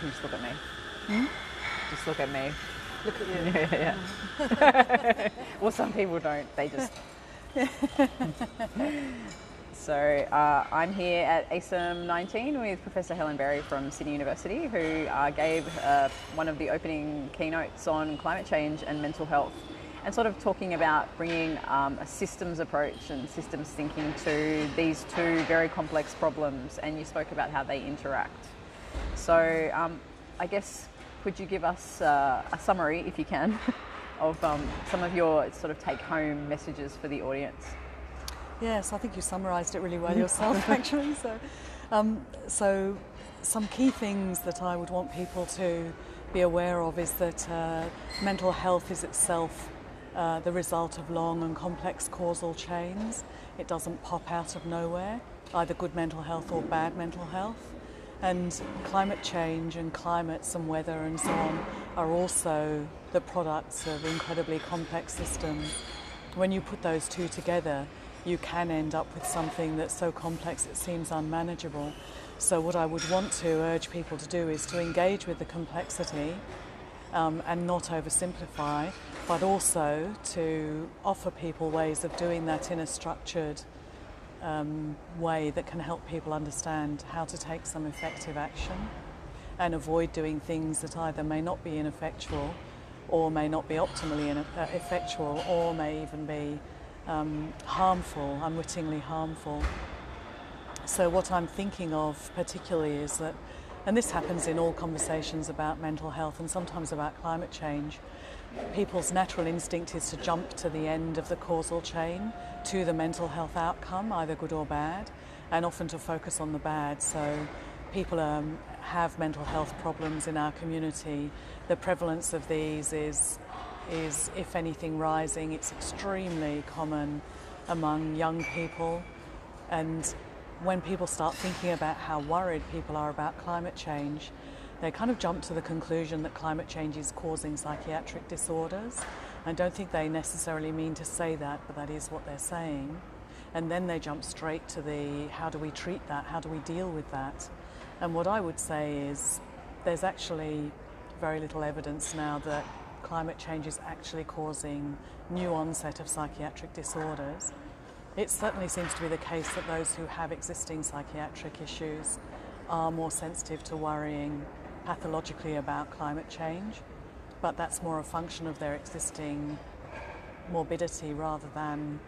can just look at me. Just look at me. Look at you. Yeah. Well, some people don't. They just... So I'm here at ASIM 19 with Professor Helen Berry from Sydney University, who gave one of the opening keynotes on climate change and mental health, and sort of talking about bringing a systems approach and systems thinking to these two very complex problems, and you spoke about how they interact. So I guess, could you give us a summary, if you can, of some of your sort of take-home messages for the audience? Yes, I think you summarised it really well yourself, actually. So some key things that I would want people to be aware of is that mental health is itself the result of long and complex causal chains. It doesn't pop out of nowhere, either good mental health or bad mental health. And climate change and climates and weather and so on are also the products of incredibly complex systems. When you put those two together, you can end up with something that's so complex it seems unmanageable. So what I would want to urge people to do is to engage with the complexity and not oversimplify, but also to offer people ways of doing that in a structured way that can help people understand how to take some effective action and avoid doing things that either may not be ineffectual or may not be optimally effectual, or may even be harmful, unwittingly harmful. So what I'm thinking of particularly is that, and this happens in all conversations about mental health and sometimes about climate change, people's natural instinct is to jump to the end of the causal chain, to the mental health outcome, either good or bad, and often to focus on the bad. So people have mental health problems in our community. The prevalence of these is, if anything, rising. It's extremely common among young people. And when people start thinking about how worried people are about climate change, they kind of jump to the conclusion that climate change is causing psychiatric disorders. I don't think they necessarily mean to say that, but that is what they're saying. And then they jump straight to the how do we treat that, how do we deal with that? And what I would say is there's actually very little evidence now that climate change is actually causing new onset of psychiatric disorders. It certainly seems to be the case that those who have existing psychiatric issues are more sensitive to worrying pathologically about climate change, but that's more a function of their existing morbidity rather than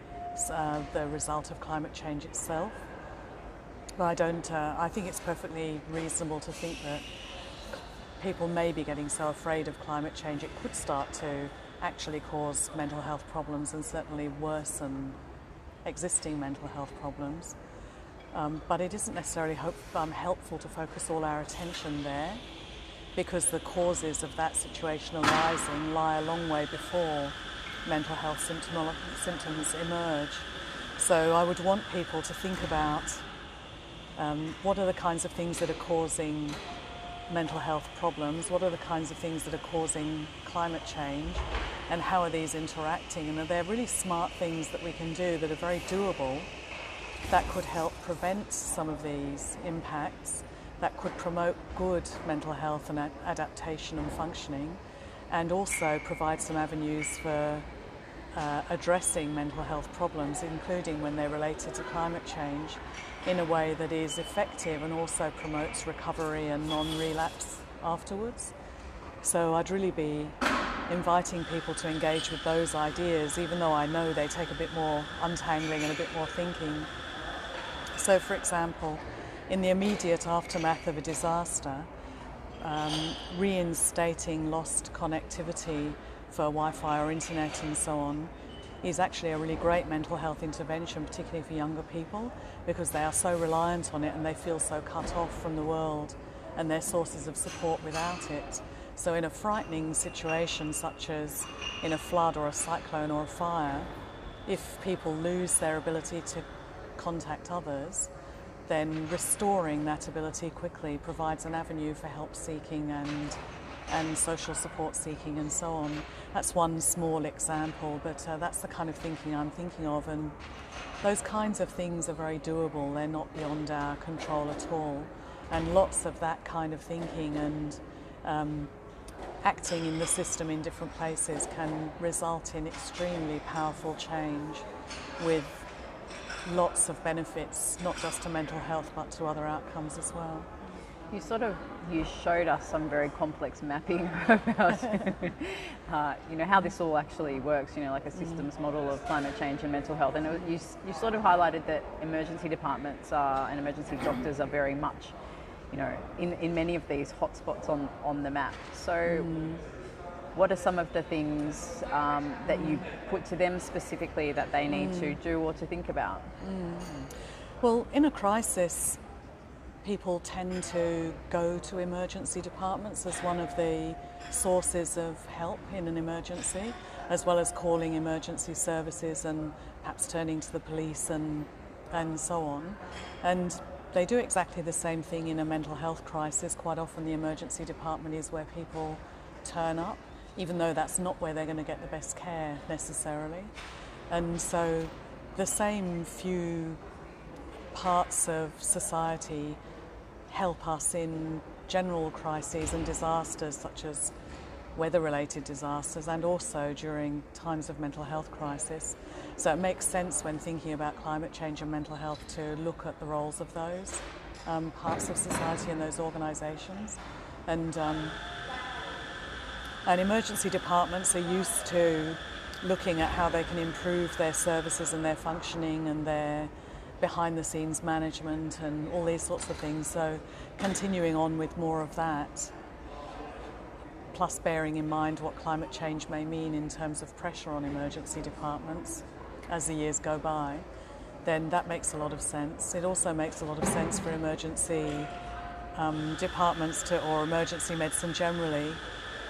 the result of climate change itself. But I think it's perfectly reasonable to think that people may be getting so afraid of climate change it could start to actually cause mental health problems and certainly worsen existing mental health problems. But it isn't necessarily helpful to focus all our attention there, because the causes of that situation arising lie a long way before mental health symptoms emerge. So I would want people to think about what are the kinds of things that are causing mental health problems, what are the kinds of things that are causing climate change, and how are these interacting, and are there really smart things that we can do that are very doable that could help prevent some of these impacts, that could promote good mental health and adaptation and functioning, and also provide some avenues for addressing mental health problems, including when they're related to climate change, in a way that is effective and also promotes recovery and non-relapse afterwards. So I'd really be inviting people to engage with those ideas, even though I know they take a bit more untangling and a bit more thinking. So, for example, in the immediate aftermath of a disaster, reinstating lost connectivity for Wi-Fi or internet and so on is actually a really great mental health intervention, particularly for younger people, because they are so reliant on it and they feel so cut off from the world and their sources of support without it. So in a frightening situation such as in a flood or a cyclone or a fire, if people lose their ability to contact others, then restoring that ability quickly provides an avenue for help seeking and social support seeking and so on. That's one small example, but that's the kind of thinking I'm thinking of, and those kinds of things are very doable. They're not beyond our control at all. And lots of that kind of thinking and acting in the system in different places can result in extremely powerful change with lots of benefits, not just to mental health but to other outcomes as well. You showed us some very complex mapping about how this all actually works, like a systems model of climate change and mental health. And you sort of highlighted that emergency departments and emergency doctors are very much, in many of these hotspots on the map. So what are some of the things that you put to them specifically that they need to do or to think about? Well, in a crisis, people tend to go to emergency departments as one of the sources of help in an emergency, as well as calling emergency services and perhaps turning to the police and so on. And they do exactly the same thing in a mental health crisis. Quite often the emergency department is where people turn up, even though that's not where they're going to get the best care necessarily. And so the same few parts of society help us in general crises and disasters such as weather-related disasters and also during times of mental health crisis. So it makes sense when thinking about climate change and mental health to look at the roles of those parts of society and those organisations. And emergency departments are used to looking at how they can improve their services and their functioning and their behind-the-scenes management and all these sorts of things. So continuing on with more of that, plus bearing in mind what climate change may mean in terms of pressure on emergency departments as the years go by, then that makes a lot of sense. It also makes a lot of sense for emergency departments or emergency medicine generally,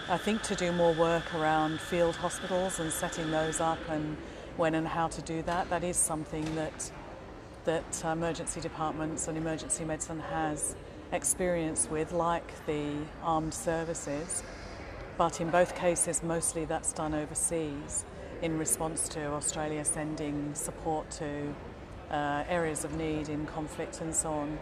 I think, to do more work around field hospitals and setting those up and when and how to do that. That is something that emergency departments and emergency medicine has experience with, like the armed services. But in both cases, mostly that's done overseas in response to Australia sending support to areas of need in conflict and so on.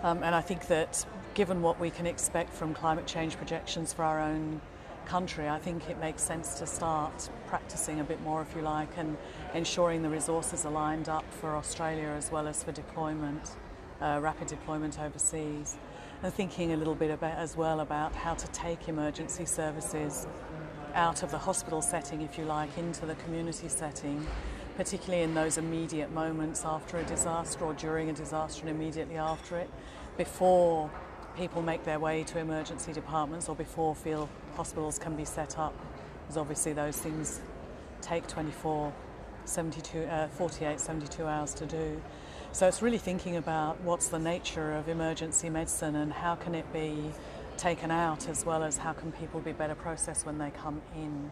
And I think that given what we can expect from climate change projections for our own country, I think it makes sense to start practicing a bit more, if you like, and ensuring the resources are lined up for Australia as well as for deployment, rapid deployment overseas. And thinking a little bit about how to take emergency services out of the hospital setting, if you like, into the community setting, particularly in those immediate moments after a disaster or during a disaster and immediately after it, before people make their way to emergency departments or before field hospitals can be set up, because obviously those things take 48, 72 hours to do. So it's really thinking about what's the nature of emergency medicine and how can it be taken out, as well as how can people be better processed when they come in.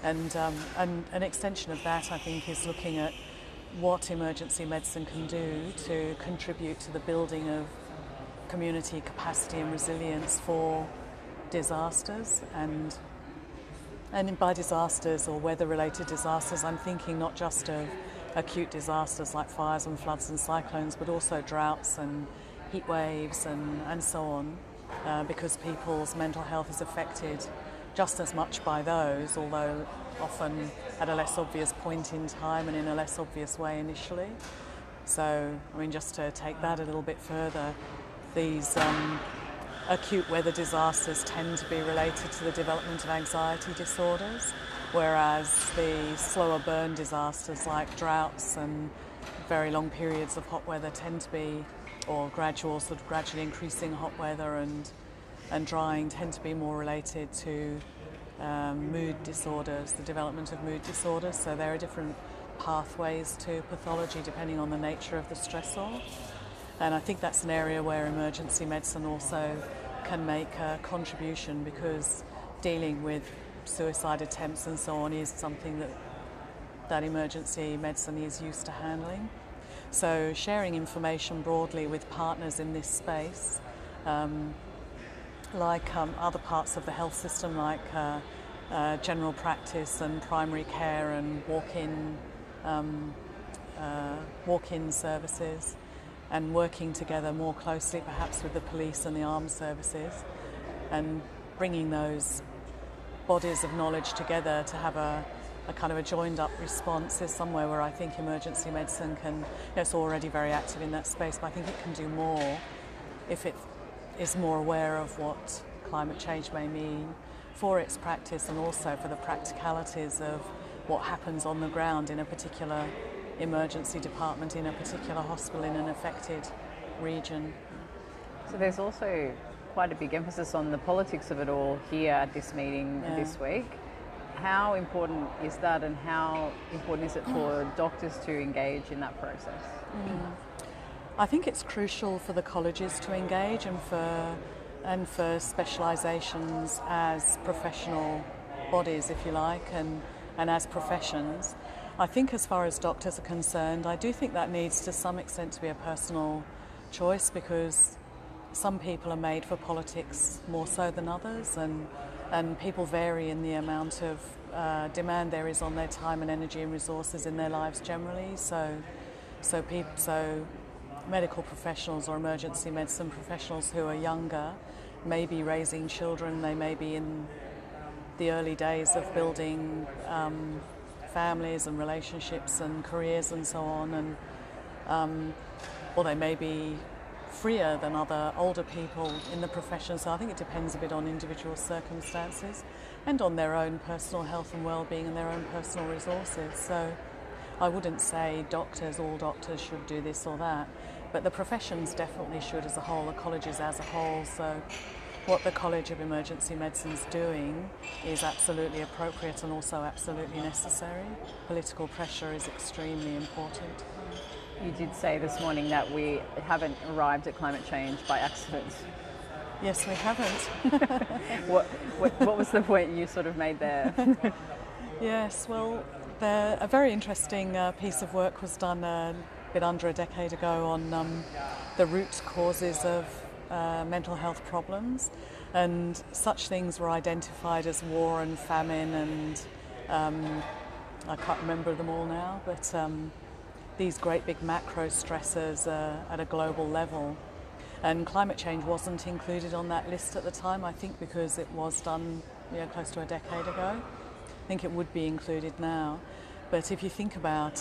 And an extension of that, I think, is looking at what emergency medicine can do to contribute to the building of community capacity and resilience for disasters. And by disasters or weather-related disasters, I'm thinking not just of acute disasters like fires and floods and cyclones, but also droughts and heat waves and so on, because people's mental health is affected just as much by those, although often at a less obvious point in time and in a less obvious way initially. So, I mean, just to take that a little bit further, these acute weather disasters tend to be related to the development of anxiety disorders, whereas the slower burn disasters like droughts and very long periods of hot weather tend to be, or gradually increasing hot weather and drying tend to be more related to mood disorders, the development of mood disorders. So there are different pathways to pathology depending on the nature of the stressor. And I think that's an area where emergency medicine also can make a contribution, because dealing with suicide attempts and so on is something that emergency medicine is used to handling. So sharing information broadly with partners in this space, like other parts of the health system, like general practice and primary care and walk-in services, and working together more closely perhaps with the police and the armed services, and bringing those bodies of knowledge together to have a kind of a joined up response is somewhere where I think emergency medicine can, it's already very active in that space, but I think it can do more if it is more aware of what climate change may mean for its practice and also for the practicalities of what happens on the ground in a particular emergency department, in a particular hospital, in an affected region. So there's also quite a big emphasis on the politics of it all here at this meeting this week. How important is that, and how important is it for doctors to engage in that process? I think it's crucial for the colleges to engage and for specialisations as professional bodies, if you like, and as professions. I think as far as doctors are concerned, I do think that needs to some extent to be a personal choice, because some people are made for politics more so than others, and people vary in the amount of demand there is on their time and energy and resources in their lives generally. So medical professionals or emergency medicine professionals who are younger may be raising children, they may be in the early days of building families and relationships and careers and so on, and or they may be freer than other older people in the profession. So I think it depends a bit on individual circumstances and on their own personal health and well-being and their own personal resources. So I wouldn't say all doctors should do this or that, but the professions definitely should as a whole, the colleges as a whole. So what the College of Emergency Medicine is doing is absolutely appropriate and also absolutely necessary. Political pressure is extremely important. You did say this morning that we haven't arrived at climate change by accident. Yes, we haven't. What was the point you sort of made there? Yes, well, a very interesting piece of work was done a bit under a decade ago on the root causes of mental health problems, and such things were identified as war and famine and I can't remember them all now, but these great big macro stressors at a global level. And climate change wasn't included on that list at the time, I think because it was done close to a decade ago. I think it would be included now. But if you think about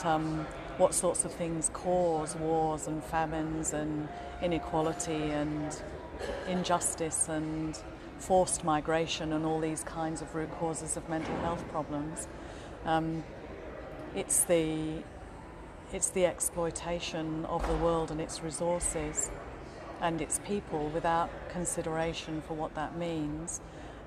what sorts of things cause wars and famines and inequality and injustice and forced migration and all these kinds of root causes of mental health problems, it's the exploitation of the world and its resources and its people without consideration for what that means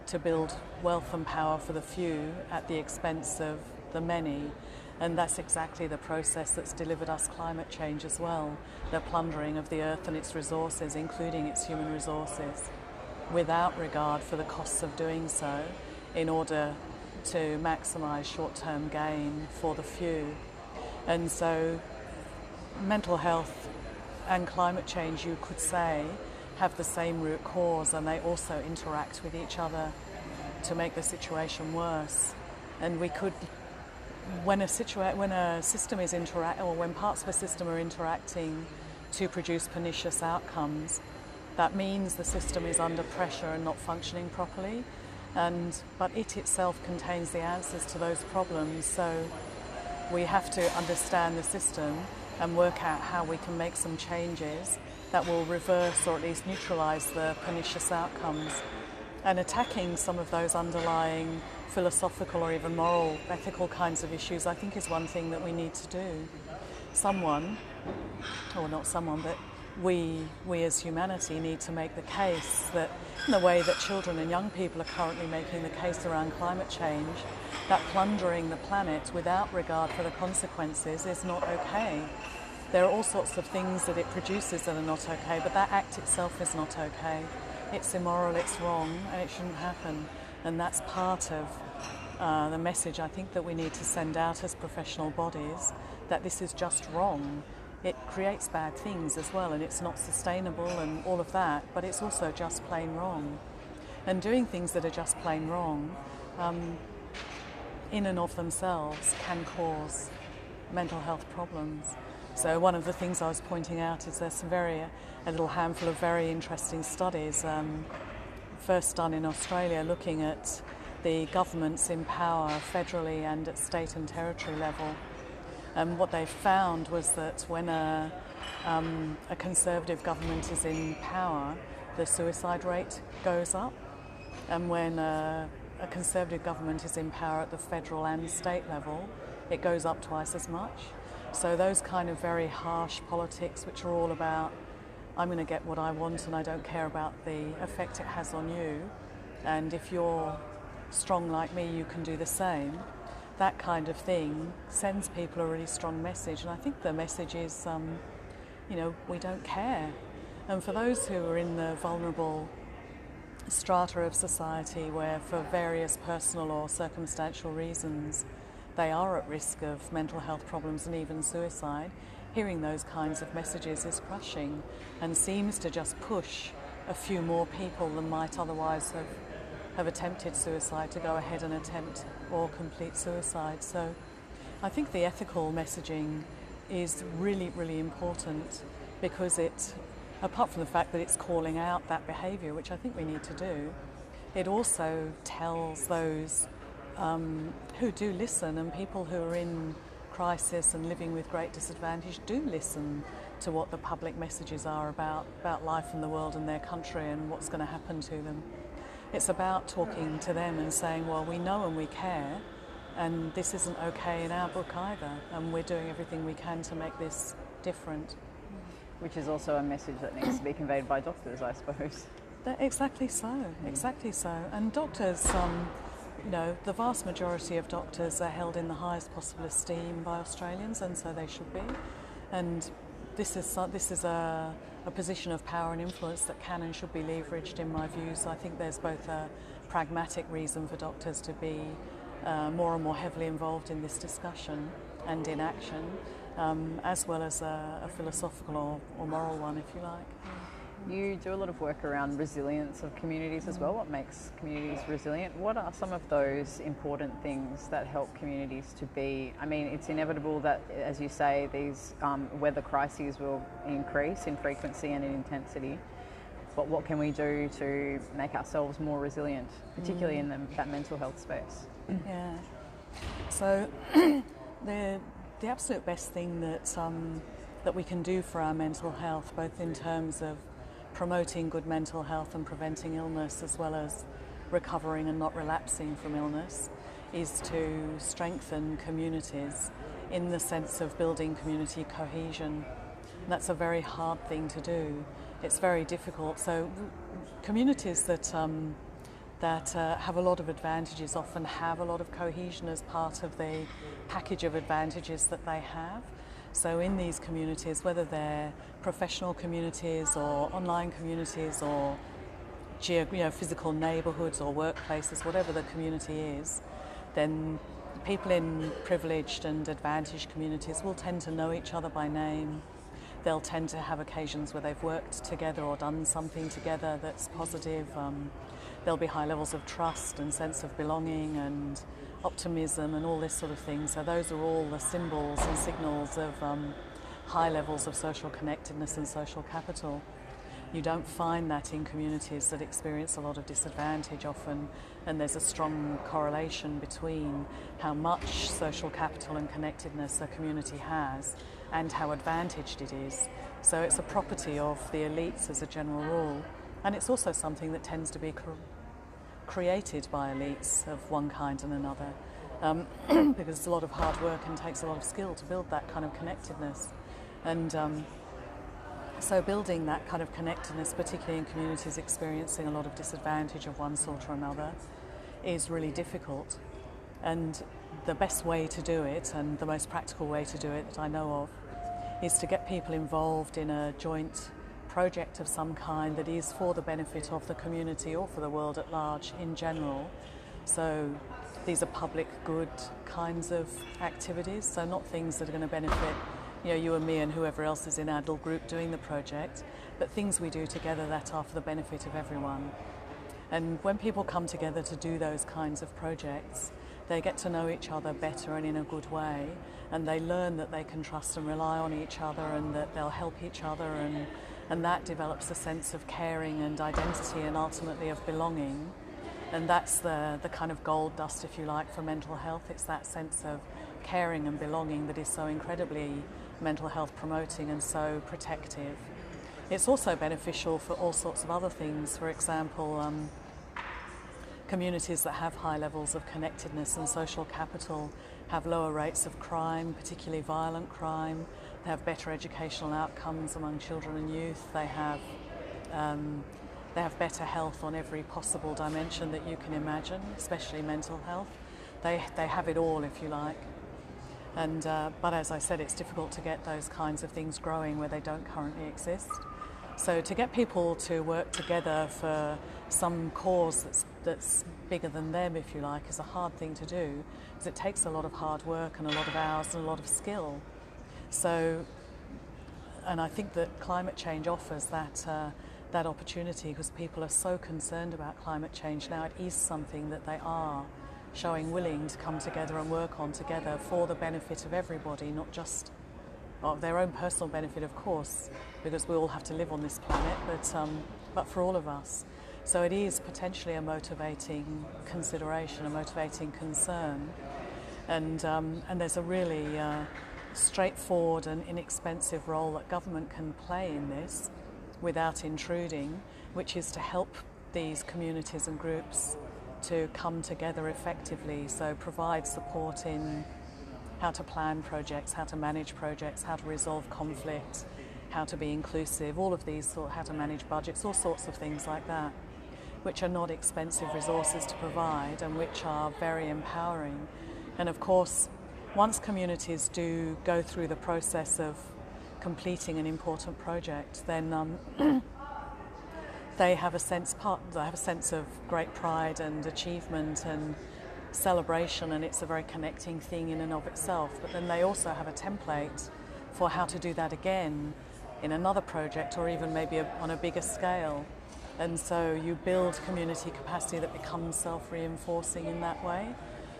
to build wealth and power for the few at the expense of the many. And that's exactly the process that's delivered us climate change as well, the plundering of the earth and its resources, including its human resources, without regard for the costs of doing so in order to maximise short-term gain for the few. And so mental health and climate change, you could say, have the same root cause, and they also interact with each other to make the situation worse. And we could, when a system is or when parts of a system are interacting to produce pernicious outcomes, that means the system is under pressure and not functioning properly. But it itself contains the answers to those problems. So we have to understand the system and work out how we can make some changes that will reverse or at least neutralise the pernicious outcomes. And attacking some of those underlying philosophical or even moral, ethical kinds of issues, I think, is one thing that we need to do. But we as humanity need to make the case that in the way that children and young people are currently making the case around climate change, that plundering the planet without regard for the consequences is not okay. There are all sorts of things that it produces that are not okay, but that act itself is not okay. It's immoral, it's wrong, and it shouldn't happen. And that's part of the message I think that we need to send out as professional bodies, that this is just wrong. It creates bad things as well, and it's not sustainable and all of that, but it's also just plain wrong. And doing things that are just plain wrong in and of themselves can cause mental health problems. So one of the things I was pointing out is there's a little handful of very interesting studies, first done in Australia, looking at the governments in power federally and at state and territory level. And what they found was that when a Conservative government is in power, the suicide rate goes up. And when a Conservative government is in power at the federal and state level, it goes up twice as much. So those kind of very harsh politics, which are all about, I'm going to get what I want and I don't care about the effect it has on you, and if you're strong like me, you can do the same, that kind of thing sends people a really strong message. And I think the message is, we don't care. And for those who are in the vulnerable strata of society where for various personal or circumstantial reasons they are at risk of mental health problems and even suicide, hearing those kinds of messages is crushing and seems to just push a few more people than might otherwise have attempted suicide to go ahead and attempt or complete suicide. So I think the ethical messaging is really, really important, because it, apart from the fact that it's calling out that behaviour, which I think we need to do, it also tells those who do listen, and people who are in crisis and living with great disadvantage do listen to what the public messages are about life and the world and their country and what's going to happen to them. It's about talking to them and saying, well, we know and we care, and this isn't okay in our book either, and we're doing everything we can to make this different. Which is also a message that needs to be conveyed by doctors, I suppose. Exactly so, exactly so. And doctors, the vast majority of doctors are held in the highest possible esteem by Australians, and so they should be. And this is a position of power and influence that can and should be leveraged, in my view. So I think there's both a pragmatic reason for doctors to be more and more heavily involved in this discussion and in action, as well as a philosophical or moral one, if you like. You do a lot of work around resilience of communities as well. What makes communities resilient? What are some of those important things that help communities to be? I mean, it's inevitable that, as you say, these weather crises will increase in frequency and in intensity. But what can we do to make ourselves more resilient, particularly in that mental health space? Yeah. So the absolute best thing that we can do for our mental health, both in terms of promoting good mental health and preventing illness, as well as recovering and not relapsing from illness, is to strengthen communities in the sense of building community cohesion. And that's a very hard thing to do. It's very difficult. So communities that have a lot of advantages often have a lot of cohesion as part of the package of advantages that they have. So in these communities, whether they're professional communities or online communities or physical neighbourhoods or workplaces, whatever the community is, then people in privileged and advantaged communities will tend to know each other by name. They'll tend to have occasions where they've worked together or done something together that's positive. There'll be high levels of trust and sense of belonging and optimism and all this sort of thing. So those are all the symbols and signals of high levels of social connectedness and social capital. You don't find that in communities that experience a lot of disadvantage often, and there's a strong correlation between how much social capital and connectedness a community has and how advantaged it is. So it's a property of the elites as a general rule, and it's also something that tends to be created by elites of one kind and another, because it's a lot of hard work and takes a lot of skill to build that kind of connectedness. And so building that kind of connectedness, particularly in communities experiencing a lot of disadvantage of one sort or another, is really difficult. And the best way to do it, and the most practical way to do it that I know of, is to get people involved in a joint project of some kind that is for the benefit of the community or for the world at large in general. So these are public good kinds of activities, so not things that are going to benefit you and me and whoever else is in our little group doing the project, but things we do together that are for the benefit of everyone. And when people come together to do those kinds of projects, they get to know each other better and in a good way, and they learn that they can trust and rely on each other and that they'll help each other, and that develops a sense of caring and identity and ultimately of belonging. And that's the kind of gold dust, if you like, for mental health. It's that sense of caring and belonging that is so incredibly mental health promoting and so protective. It's also beneficial for all sorts of other things. For example, communities that have high levels of connectedness and social capital have lower rates of crime, particularly violent crime. They have better educational outcomes among children and youth. They have better health on every possible dimension that you can imagine, especially mental health. They have it all, if you like. And but as I said, it's difficult to get those kinds of things growing where they don't currently exist. So to get people to work together for some cause that's bigger than them, if you like, is a hard thing to do, because it takes a lot of hard work and a lot of hours and a lot of skill. So, and I think that climate change offers that opportunity, because people are so concerned about climate change now. It is something that they are showing willing to come together and work on together for the benefit of everybody, not just of their own personal benefit, of course, because we all have to live on this planet, but for all of us. So it is potentially a motivating consideration, a motivating concern, and there's a really straightforward and inexpensive role that government can play in this without intruding, which is to help these communities and groups to come together effectively. So provide support in how to plan projects, how to manage projects, how to resolve conflict, how to be inclusive, all of these, how to manage budgets, all sorts of things like that, which are not expensive resources to provide and which are very empowering. And of course, once communities do go through the process of completing an important project, then they have a sense of great pride and achievement and celebration, and it's a very connecting thing in and of itself. But then they also have a template for how to do that again in another project, or even maybe on a bigger scale. And so you build community capacity that becomes self-reinforcing in that way.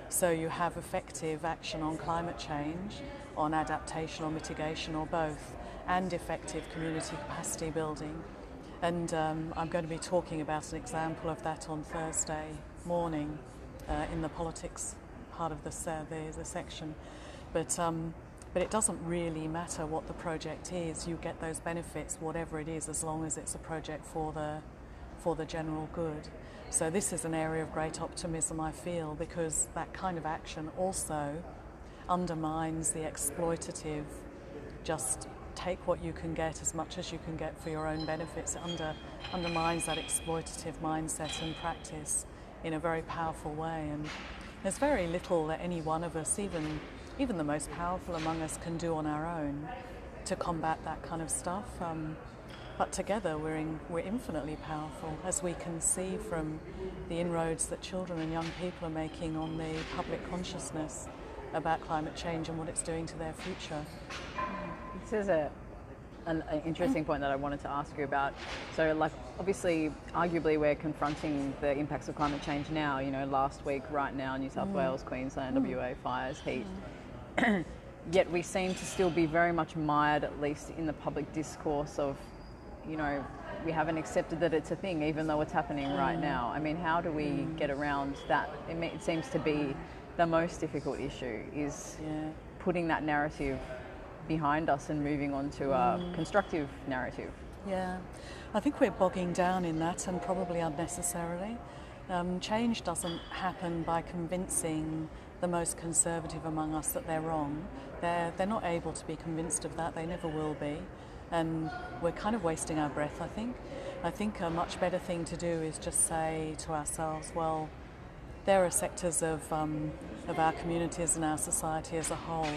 So you have effective action on climate change, on adaptation or mitigation or both, and effective community capacity building. And I'm going to be talking about an example of that on Thursday morning in the politics part of the section. But it doesn't really matter what the project is. You get those benefits, whatever it is, as long as it's a project for the general good. So this is an area of great optimism, I feel, because that kind of action also undermines the exploitative, just take what you can get as much as you can get for your own benefits. It undermines that exploitative mindset and practice in a very powerful way. And there's very little that any one of us, even the most powerful among us, can do on our own to combat that kind of stuff. But together we're infinitely powerful, as we can see from the inroads that children and young people are making on the public consciousness about climate change and what it's doing to their future. This is an interesting point that I wanted to ask you about. So, like, obviously, arguably, we're confronting the impacts of climate change now. You know, last week, right now, New South Wales, Queensland, WA, fires, heat. Yet we seem to still be very much mired, at least in the public discourse of, you know, we haven't accepted that it's a thing, even though it's happening right now. I mean, how do we get around that? It seems to be the most difficult issue, is putting that narrative behind us and moving on to a constructive narrative. Yeah, I think we're bogging down in that, and probably unnecessarily. Change doesn't happen by convincing the most conservative among us that they're wrong. They're not able to be convinced of that. They never will be. And we're kind of wasting our breath, I think. I think a much better thing to do is just say to ourselves, well, there are sectors of our communities and our society as a whole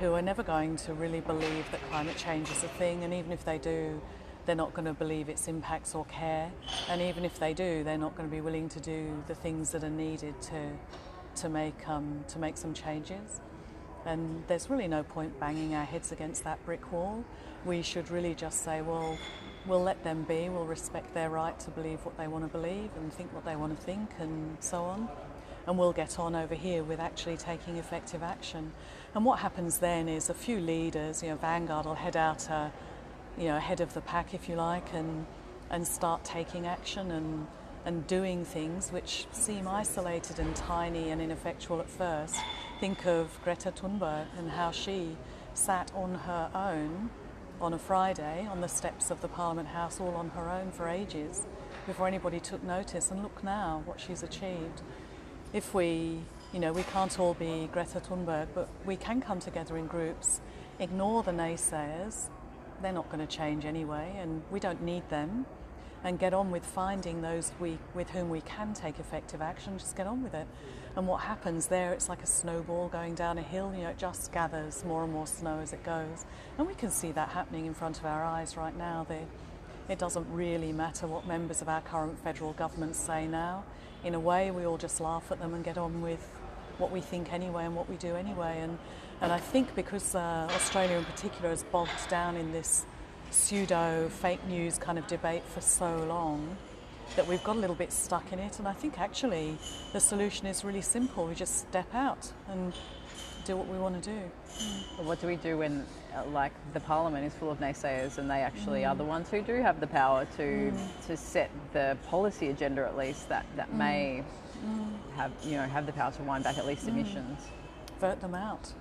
who are never going to really believe that climate change is a thing, and even if they do, they're not going to believe its impacts or care, and even if they do, they're not going to be willing to do the things that are needed to make some changes. And there's really no point banging our heads against that brick wall. We should really just say, well, we'll let them be, we'll respect their right to believe what they want to believe and think what they want to think and so on. and we'll get on over here with actually taking effective action. And what happens then is a few leaders, Vanguard will head out, ahead of the pack, if you like, and start taking action and doing things which seem isolated and tiny and ineffectual at first. Think of Greta Thunberg and how she sat on her own on a Friday on the steps of the Parliament House all on her own for ages before anybody took notice, and look now what she's achieved. If we can't all be Greta Thunberg, but we can come together in groups, ignore the naysayers, they're not going to change anyway, and we don't need them, and get on with finding those with whom we can take effective action, just get on with it. And what happens there, it's like a snowball going down a hill, it just gathers more and more snow as it goes. And we can see that happening in front of our eyes right now. It doesn't really matter what members of our current federal government say now. In a way, we all just laugh at them and get on with what we think anyway and what we do anyway. And I think because Australia in particular has bogged down in this pseudo fake news kind of debate for so long, that we've got a little bit stuck in it. And I think actually the solution is really simple. We just step out and do what we want to do. Well, what do we do when the Parliament is full of naysayers and they actually are the ones who do have the power to set the policy agenda, at least that may have the power to wind back at least emissions? Vote them out.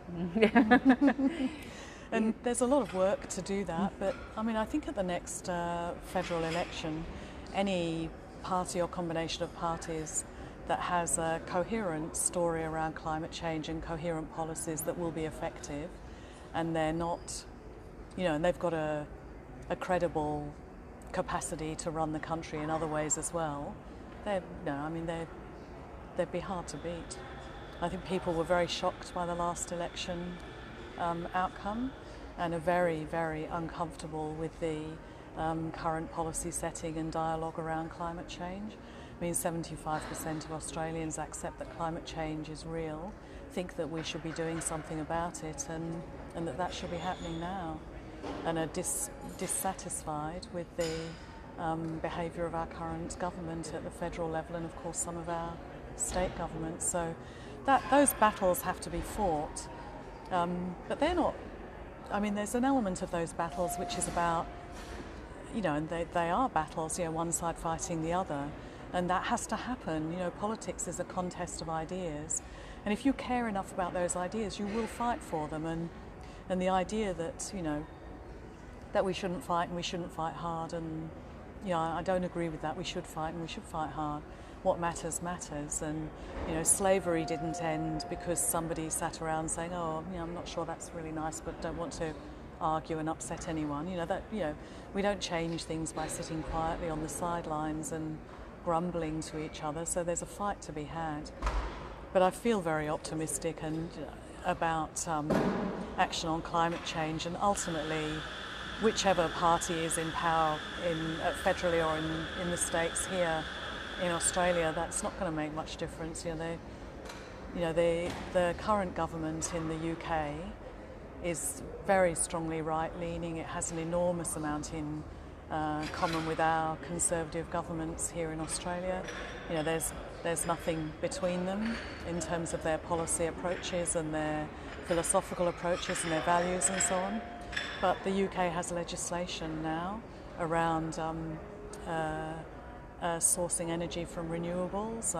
And there's a lot of work to do that, but I think at the next federal election, any party or combination of parties that has a coherent story around climate change and coherent policies that will be effective, and they're not, and they've got a credible capacity to run the country in other ways as well, they'd be hard to beat. I think people were very shocked by the last election outcome and are very, very uncomfortable with the current policy setting and dialogue around climate change. 75% of Australians accept that climate change is real, think that we should be doing something about it, and that should be happening now, and are dissatisfied with the behaviour of our current government at the federal level and of course some of our state governments. So those battles have to be fought, but they're not. There's an element of those battles which is about, and they are battles, one side fighting the other, and that has to happen. Politics is a contest of ideas, and if you care enough about those ideas, you will fight for them. And the idea that that we shouldn't fight and we shouldn't fight hard, and I don't agree with that. We should fight and we should fight hard. What matters matters, and slavery didn't end because somebody sat around saying, "Oh, I'm not sure that's really nice, but don't want to argue and upset anyone." We don't change things by sitting quietly on the sidelines and grumbling to each other. So there's a fight to be had. But I feel very optimistic about action on climate change, and ultimately, whichever party is in power federally or in the states here in Australia, that's not going to make much difference. The current government in the UK is very strongly right-leaning. It has an enormous amount in common with our conservative governments here in Australia. There's nothing between them in terms of their policy approaches and their philosophical approaches and their values and so on. But the UK has legislation now around sourcing energy from renewables.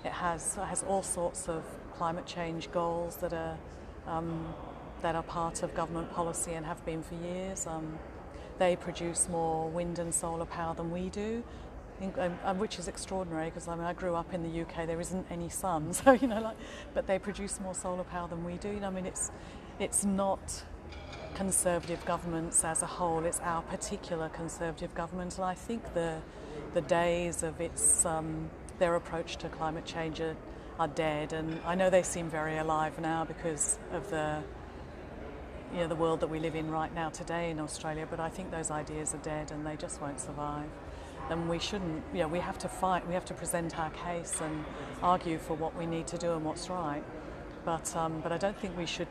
It has all sorts of climate change goals that are part of government policy and have been for years. They produce more wind and solar power than we do, which is extraordinary because I grew up in the UK. There isn't any sun, so but they produce more solar power than we do. It's not conservative governments as a whole. It's our particular conservative government, and I think the days of their approach to climate change are dead. And I know they seem very alive now because of the world that we live in right now today in Australia, but I think those ideas are dead and they just won't survive. And we shouldn't, we have to fight, we have to present our case and argue for what we need to do and what's right. But I don't think we should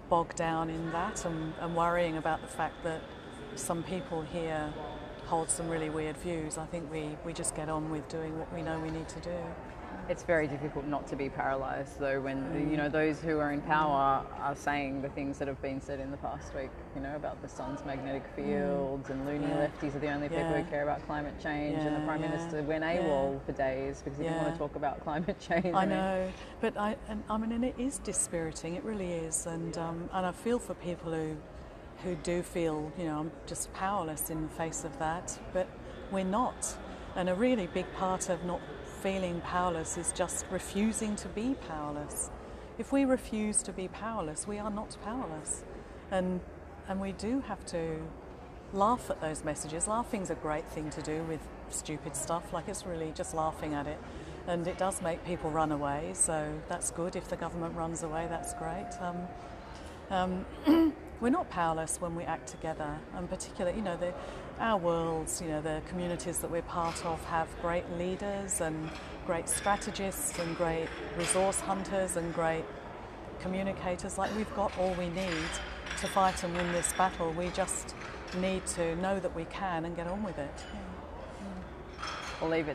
bog down in that and worrying about the fact that some people here hold some really weird views. I think we just get on with doing what we know we need to do. It's very difficult not to be paralysed, though, when you know those who are in power are saying the things that have been said in the past week. You know, about the sun's magnetic fields and loony lefties are the only people who care about climate change, and the Prime Minister went AWOL for days because he didn't want to talk about climate change. I know, but I mean, and it is dispiriting. It really is, and I feel for people who do feel, you know, I'm just powerless in the face of that, but we're not. And a really big part of not feeling powerless is just refusing to be powerless. If we refuse to be powerless, we are not powerless. And we do have to laugh at those messages. Laughing's a great thing to do with stupid stuff, like it's really just laughing at it. And it does make people run away, so that's good. If the government runs away, that's great. We're not powerless when we act together, and particularly, you know, our worlds, you know, the communities that we're part of have great leaders and great strategists and great resource hunters and great communicators. Like, we've got all we need to fight and win this battle. We just need to know that we can and get on with it. We'll leave it